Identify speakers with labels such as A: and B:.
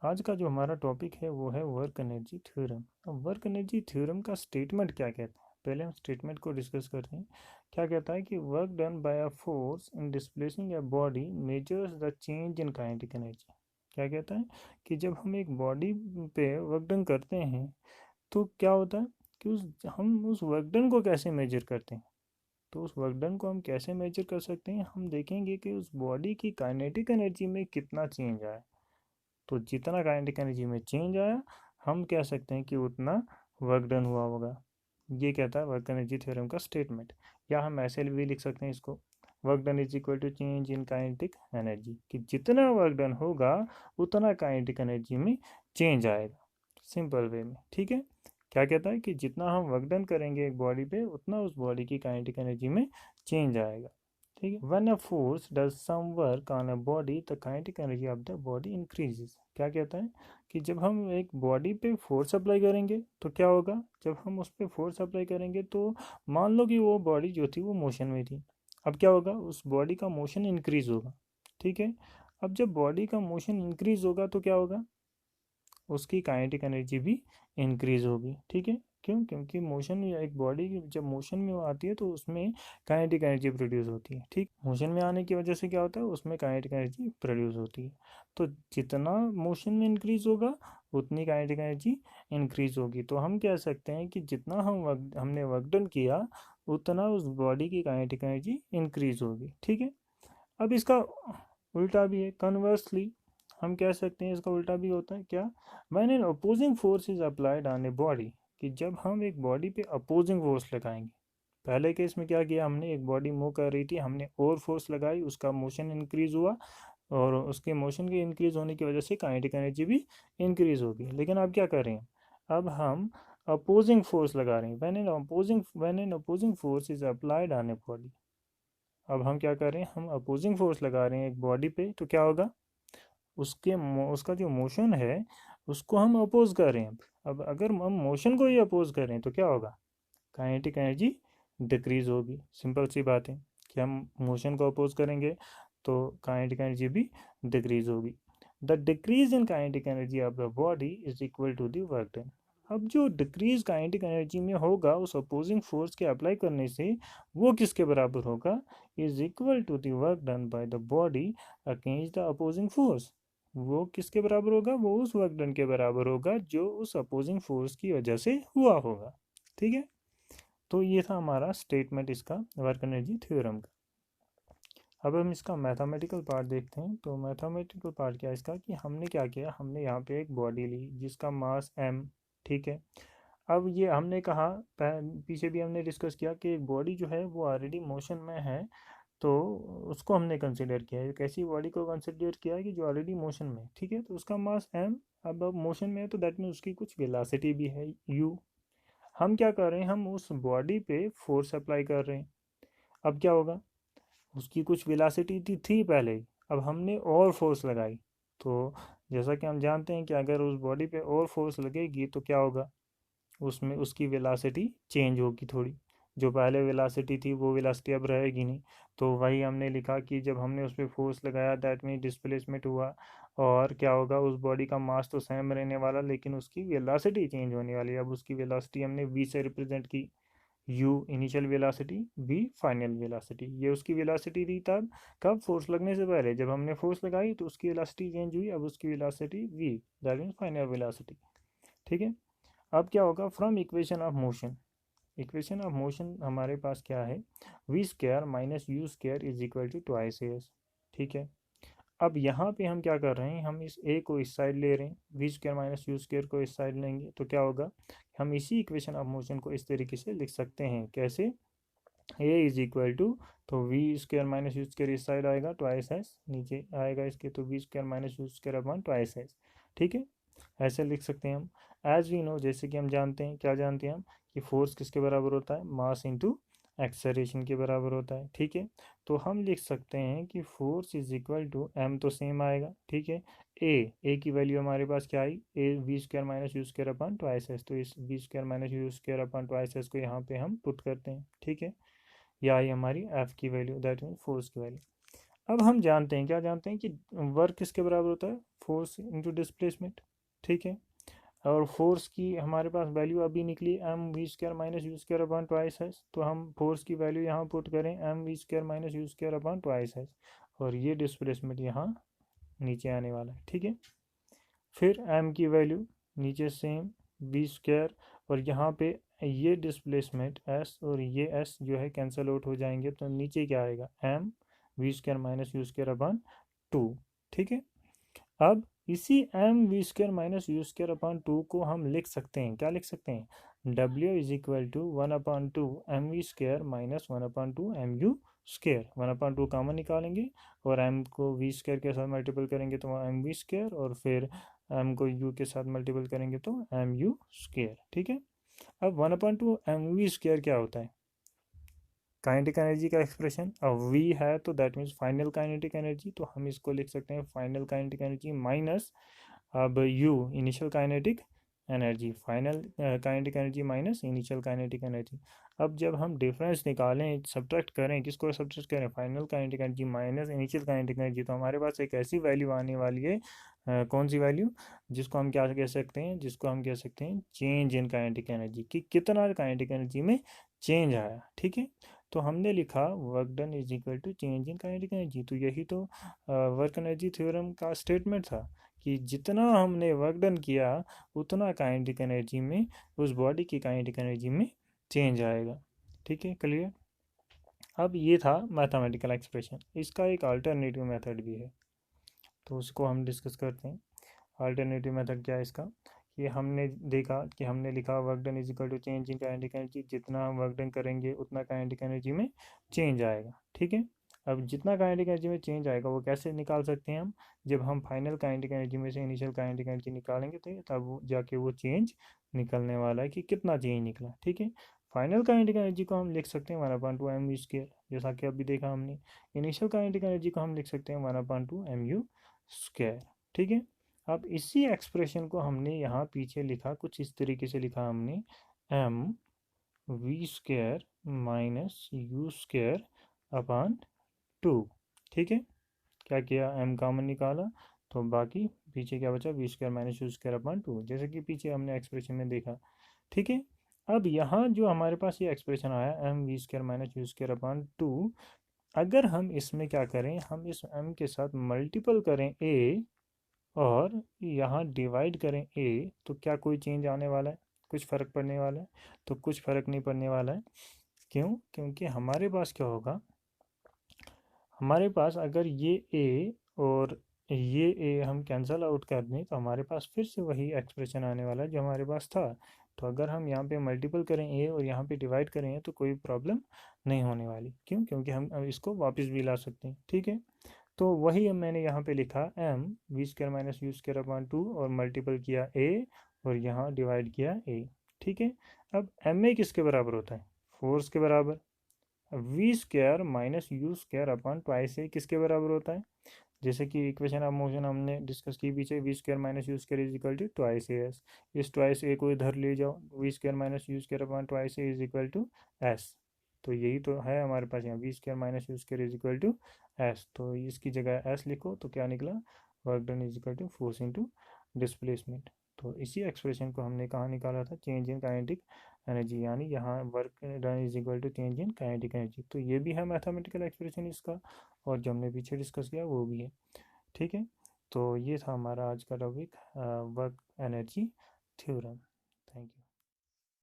A: आज का जो हमारा टॉपिक है वो है वर्क एनर्जी थ्योरम। अब वर्क एनर्जी थ्योरम का स्टेटमेंट क्या कहता है, पहले हम स्टेटमेंट को डिस्कस करते हैं। क्या कहता है कि work done bye a force in displacing a body measures the change in kinetic energy. क्या कहता है कि जब हम एक बॉडी पे वर्क डन करते हैं तो क्या होता है कि हम उस वर्क डन को कैसे मेजर करते हैं। तो उस वर्क डन को हम कैसे मेजर कर सकते हैं, हम देखेंगे कि उस बॉडी की काइनेटिक एनर्जी में कितना चेंज आया। तो जितना काइनेटिक एनर्जी में चेंज आया, हम कह सकते हैं कि उतना वर्क डन हुआ होगा। ये कहता है वर्क एनर्जी थ्योरम का स्टेटमेंट। या हम ऐसे भी लिख सकते हैं इसको, work done is equal to change in kinetic energy, कि जितना वर्क डन होगा उतना काइनेटिक एनर्जी में चेंज आएगा, सिंपल वे में। ठीक है, क्या कहता है कि जितना हम वर्क डन करेंगे एक बॉडी पे उतना उस बॉडी की काइनेटिक एनर्जी में चेंज आएगा। ठीक है, when a force does some work on a body the kinetic energy of the body increases. क्या कहता है कि जब हम एक बॉडी पे फोर्स अप्लाई करेंगे तो क्या होगा, जब हम उस पर फोर्स अप्लाई करेंगे तो मान लो कि वो बॉडी जो थी वो मोशन में थी। अब क्या होगा, उस बॉडी का मोशन इंक्रीज होगा। ठीक है, अब जब बॉडी का मोशन इंक्रीज होगा तो क्या होगा, उसकी काइनेटिक एनर्जी भी इंक्रीज होगी। ठीक है, क्यों, क्योंकि मोशन, एक बॉडी जब मोशन में आती है तो उसमें काइनेटिक एनर्जी प्रोड्यूस होती है। ठीक, मोशन में आने की वजह से क्या होता है, उसमें काइनेटिक एनर्जी प्रोड्यूस होती है। तो जितना मोशन में इंक्रीज होगा उतनी काइनेटिक एनर्जी इंक्रीज होगी। तो हम कह सकते हैं कि जितना हमने वर्क डन किया उतना उस बॉडी की काइनेटिक एनर्जी इंक्रीज होगी। ठीक है, अब इसका उल्टा भी है, कन्वर्सली हम कह सकते हैं इसका उल्टा भी होता है। क्या, when an opposing force is applied on a body, कि जब हम एक बॉडी पे अपोजिंग फोर्स लगाएंगे। पहले केस में क्या किया हमने, एक बॉडी मूव कर रही थी, हमने और फोर्स लगाई, उसका मोशन इंक्रीज हुआ और उसके मोशन के इंक्रीज होने की वजह से काइनेटिक एनर्जी भी इंक्रीज होगी। लेकिन अब क्या कर रहे हैं, अब हम अपोजिंग फोर्स लगा रहे हैं। When an opposing force is applied on a body, अब हम क्या कर रहे हैं, हम अपोजिंग फोर्स लगा रहे हैं एक बॉडी पे, तो क्या होगा, उसका जो मोशन है उसको हम अपोज कर रहे हैं। अब अगर हम मोशन को ही अपोज कर रहे हैं तो क्या होगा, काइनेटिक एनर्जी डिक्रीज होगी। सिंपल सी बात है कि हम मोशन को अपोज करेंगे तो काइनेटिक एनर्जी भी डिक्रीज होगी। The decrease in kinetic energy of the body is equal to the work done. अब जो डिक्रीज काइनेटिक एनर्जी में होगा उस अपोजिंग फोर्स के अप्लाई करने से, वो किसके बराबर होगा, is equal to the work done by the body against the opposing force. वो किसके बराबर होगा, वो उस वर्क डन के बराबर होगा जो उस अपोजिंग फोर्स की वजह से हुआ होगा। ठीक है, तो ये था हमारा स्टेटमेंट इसका, वर्क एनर्जी थ्योरम का। अब हम इसका मैथमेटिकल पार्ट देखते हैं। तो मैथमेटिकल पार्ट क्या है इसका, कि हमने क्या किया, हमने यहाँ पे एक बॉडी ली जिसका मास m। ठीक है, अब ये हमने कहा, पीछे भी हमने डिस्कस किया कि एक बॉडी जो है वो ऑलरेडी मोशन में है, तो उसको हमने कंसिडर किया है। एक ऐसी बॉडी को कंसिडर किया है कि जो ऑलरेडी मोशन में है। ठीक है, तो उसका मास m। अब मोशन में है तो दैट मीन उसकी कुछ वेलोसिटी भी है u। हम क्या कर रहे हैं, हम उस बॉडी पे फोर्स अप्लाई कर रहे हैं। अब क्या होगा, उसकी कुछ वेलोसिटी थी पहले ही, अब हमने और फोर्स लगाई। तो जैसा कि हम जानते हैं कि अगर उस बॉडी पे और फोर्स लगेगी तो क्या होगा, उसमें उसकी वेलोसिटी चेंज होगी थोड़ी। जो पहले वेलोसिटी थी वो वेलोसिटी अब रहेगी नहीं। तो वही हमने लिखा कि जब हमने उस पर फोर्स लगाया दैट मीन डिस्प्लेसमेंट हुआ। और क्या होगा, उस बॉडी का मास तो सेम रहने वाला लेकिन उसकी वेलोसिटी चेंज होने वाली है। अब उसकी वेलोसिटी हमने v से रिप्रेजेंट की, u initial velocity, v final velocity. ये उसकी वेलोसिटी थी तब, कब, फोर्स लगने से पहले। जब हमने फोर्स लगाई तो उसकी वेलोसिटी चेंज हुई, अब उसकी velocity v, that mean final velocity. ठीक है, अब क्या होगा, from equation of motion, equation of motion हमारे पास क्या है, v square minus you square is equal to twice s. ठीक है, अब यहाँ पे हम क्या कर रहे हैं, हम इस ए को इस साइड ले रहे हैं, v square minus you square को इस साइड लेंगे तो क्या होगा, हम इसी इक्वेशन ऑफ मोशन को इस तरीके से लिख सकते हैं। कैसे, ए इज इक्वल टू, तो v square minus you square इस साइड आएगा ट्वाइस एस, नीचे आएगा इसके तो v square minus you square upon twice s. ठीक है, ऐसे लिख सकते हैं हम। एज वी नो, जैसे कि हम जानते हैं, क्या जानते हैं हम, कि फोर्स किसके बराबर होता है, मास इंटू एक्सेलरेशन के बराबर होता है। ठीक है, तो हम लिख सकते हैं कि force is equal to M, तो सेम आएगा। ठीक है, ए की वैल्यू हमारे पास क्या आई, A V square minus you square upon twice S, तो इस V square minus you square upon twice S को यहाँ पे हम पुट करते हैं। ठीक है, यह आई हमारी एफ की वैल्यू, दैट मीन फोर्स की वैल्यू। अब हम जानते हैं, क्या जानते हैं कि वर्क किसके बराबर होता है, फोर्स इनटू डिस्प्लेसमेंट, ठीक है। और फोर्स की हमारे पास वैल्यू अभी निकली mv² minus you square upon twice है, तो हम फोर्स की वैल्यू यहाँ पुट करें mv² minus you square upon twice है, और ये डिस्प्लेसमेंट यहाँ नीचे आने वाला है, ठीक है। फिर m की वैल्यू नीचे सेम v², और यहाँ पे ये डिस्प्लेसमेंट s और ये s जो है कैंसल आउट हो जाएंगे, तो नीचे क्या आएगा mv² minus you square upon 2, ठीक है। अब इसी mv² minus you square upon 2 को हम लिख सकते हैं, क्या लिख सकते हैं, w is equal to 1/2 mv² minus 1/2 mu², 1/2 common निकालेंगे और m को v² के साथ मल्टीपल करेंगे तो mv², और फिर m को u के साथ मल्टीपल करेंगे तो mu², ठीक है। अब 1/2 mv² क्या होता है, काइनेटिक एनर्जी का एक्सप्रेशन। अब v है तो that means final kinetic energy, तो हम इसको लिख सकते हैं फाइनल काइनेटिक एनर्जी माइनस अब u initial kinetic energy, final kinetic energy minus initial kinetic energy. अब जब हम डिफरेंस निकालें, सब्ट्रैक्ट करें, किसको सब्ट्रैक्ट करें, final kinetic energy minus initial kinetic energy, तो हमारे पास एक ऐसी वैल्यू आने वाली है, कौन सी वैल्यू, जिसको हम क्या कह सकते हैं, जिसको हम कह सकते हैं चेंज इन काइनेटिक एनर्जी, कि कितना काइनेटिक एनर्जी में चेंज आया, ठीक है। तो हमने लिखा work done is equal to change in kinetic energy, तो यही तो वर्क एनर्जी थ्योरम का स्टेटमेंट था कि जितना हमने वर्क डन किया उतना काइनेटिक एनर्जी में, उस बॉडी की काइनेटिक एनर्जी में चेंज आएगा, ठीक है, क्लियर। अब ये था मैथमेटिकल एक्सप्रेशन, इसका एक अल्टरनेटिव मेथड भी है, तो उसको हम डिस्कस करते हैं। अल्टरनेटिव मेथड क्या है इसका, कि हमने देखा कि हमने लिखा work done is equal to change in kinetic energy, जितना हम वर्क डन करेंगे उतना काइनेटिक एनर्जी में चेंज आएगा, ठीक है। अब जितना काइनेटिक एनर्जी में चेंज आएगा वो कैसे निकाल सकते हैं हम, जब हम फाइनल काइनेटिक एनर्जी में से इनिशियल काइनेटिक एनर्जी निकालेंगे तो तब जाके वो चेंज निकलने वाला है कि कितना चेंज निकला, ठीक है। फाइनल काइनेटिक एनर्जी को हम लिख सकते हैं 1/2 mv², जैसा कि अभी देखा हमने। इनिशियल काइनेटिक एनर्जी को हम लिख सकते हैं 1/2 mu², ठीक है। अब इसी एक्सप्रेशन को हमने यहाँ पीछे लिखा, कुछ इस तरीके से लिखा हमने mv² माइनस u² अपॉन 2, ठीक है। क्या किया, m कॉमन निकाला तो बाकी पीछे क्या बचा, v² माइनस u² अपॉन 2, जैसे कि पीछे हमने एक्सप्रेशन में देखा, ठीक है। अब यहाँ जो हमारे पास ये एक्सप्रेशन आया mv² माइनस u² अपॉन 2, अगर हम इसमें क्या करें, हम इस m के साथ मल्टीपल करें a और यहाँ डिवाइड करें a, तो क्या कोई चेंज आने वाला है, कुछ फ़र्क पड़ने वाला है, तो कुछ फ़र्क नहीं पड़ने वाला है। क्यों, क्योंकि हमारे पास क्या होगा, हमारे पास अगर ये a और ये a हम कैंसल आउट कर दें तो हमारे पास फिर से वही एक्सप्रेशन आने वाला है जो हमारे पास था। तो अगर हम यहाँ पे मल्टीपल करें a और यहाँ पे डिवाइड करें तो कोई प्रॉब्लम नहीं होने वाली, क्यों, क्योंकि हम अब इसको वापस भी ला सकते हैं, ठीक है। तो वही मैंने यहाँ पे लिखा mv² माइनस u² अपॉन 2 और मल्टीपल किया a और यहाँ डिवाइड किया a, ठीक है। अब ma किसके बराबर होता है, फोर्स के बराबर। v² minus u² upon twice a किसके बराबर होता है, जैसे कि इक्वेशन ऑफ मोशन हमने डिस्कस की पीछे, v² minus u² is equal to twice a s, इस ट्वाइस ए को इधर ले जाओ, v² minus u² upon twice a is equal to s, तो यही तो है हमारे पास यहाँ v² minus u² is equal to s, तो इसकी जगह एस लिखो तो क्या निकला, work done is equal to force into displacement. तो इसी एक्सप्रेशन को हमने कहाँ निकाला था, चेंज इन काइनेटिक एनर्जी, यानी यहाँ work done is equal to change in kinetic energy, तो ये भी है मैथमेटिकल एक्सप्रेशन इसका, और जो हमने पीछे डिस्कस किया वो भी है, ठीक है। तो ये था हमारा आज का topic, work energy theorem. Thank you.